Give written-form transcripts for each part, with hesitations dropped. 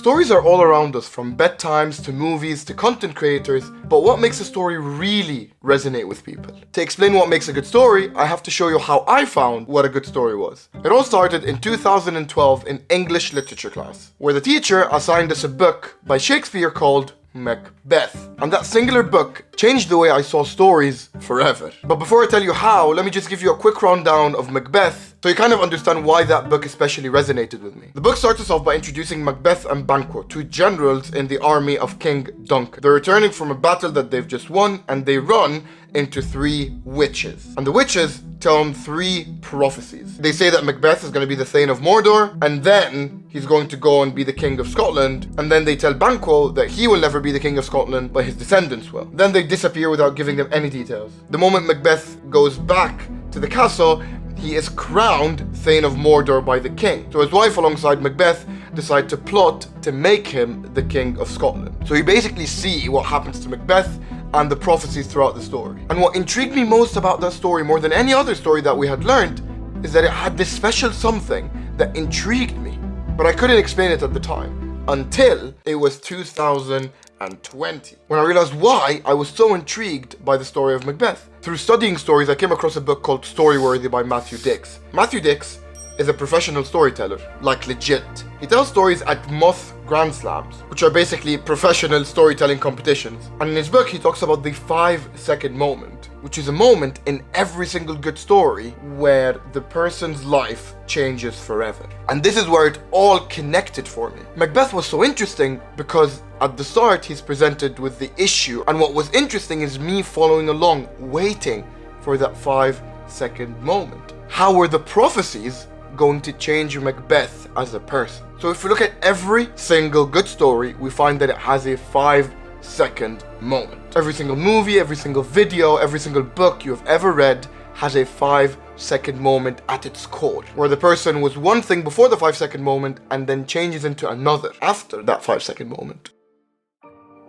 Stories are all around us, from bedtimes to movies to content creators, but what makes a story really resonate with people? To explain what makes a good story, I have to show you how I found what a good story was. It all started in 2012 in English literature class, where the teacher assigned us a book by Shakespeare called Macbeth. And that singular book changed the way I saw stories forever. But before I tell you how, let me just give you a quick rundown of Macbeth so you kind of understand why that book especially resonated with me. The book starts us off by introducing Macbeth and Banquo, two generals in the army of King Duncan. They're returning from a battle that they've just won, and they run into three witches. And the witches tell them three prophecies. They say that Macbeth is going to be the Thane of Mordor, and then he's going to go and be the King of Scotland, and then they tell Banquo that he will never be the King of Scotland, but his descendants will. Then they disappear without giving them any details. The moment Macbeth goes back to the castle, he is crowned Thane of Mordor by the king. So his wife alongside Macbeth decide to plot to make him the King of Scotland. So you basically see what happens to Macbeth and the prophecies throughout the story. And what intrigued me most about that story, more than any other story that we had learned, is that it had this special something that intrigued me. But I couldn't explain it at the time, until it was 2020, when I realized why I was so intrigued by the story of Macbeth. Through studying stories, I came across a book called Storyworthy by Matthew Dix. Matthew Dix is a professional storyteller, like legit. He tells stories at Moth Grand Slams, which are basically professional storytelling competitions. And in his book, he talks about the 5-second moment, which is a moment in every single good story where the person's life changes forever. And this is where it all connected for me. Macbeth was so interesting because at the start, he's presented with the issue. And what was interesting is me following along, waiting for that 5-second moment. How were the prophecies going to change Macbeth as a person? So if we look at every single good story, we find that it has a 5-second moment. Every single movie, every single video, every single book you have ever read has a 5-second moment at its core, where the person was one thing before the 5-second moment and then changes into another after that 5-second moment.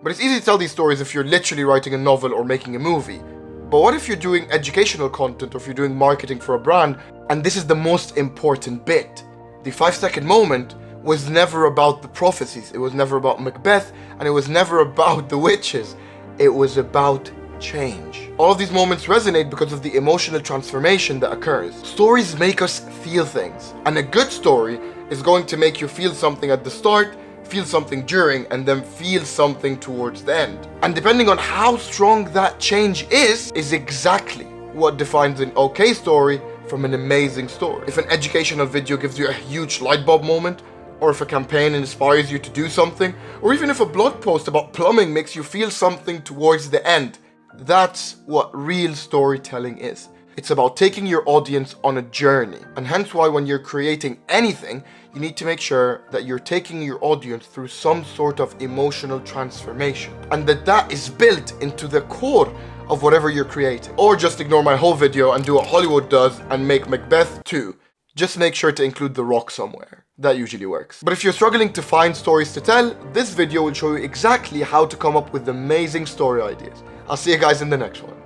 But it's easy to tell these stories if you're literally writing a novel or making a movie. But what if you're doing educational content, or if you're doing marketing for a brand? And this is the most important bit. The 5-second moment was never about the prophecies. It was never about Macbeth, and it was never about the witches. It was about change. All of these moments resonate because of the emotional transformation that occurs. Stories make us feel things, and a good story is going to make you feel something at the start, feel something during, and then feel something towards the end. And depending on how strong that change is exactly what defines an okay story from an amazing story. If an educational video gives you a huge light bulb moment, or if a campaign inspires you to do something, or even if a blog post about plumbing makes you feel something towards the end, that's what real storytelling is. It's about taking your audience on a journey. And hence why when you're creating anything, you need to make sure that you're taking your audience through some sort of emotional transformation, and that is built into the core of whatever you're creating. Or just ignore my whole video and do what Hollywood does and make Macbeth 2. Just make sure to include The Rock somewhere. That usually works. But if you're struggling to find stories to tell, this video will show you exactly how to come up with amazing story ideas. I'll see you guys in the next one.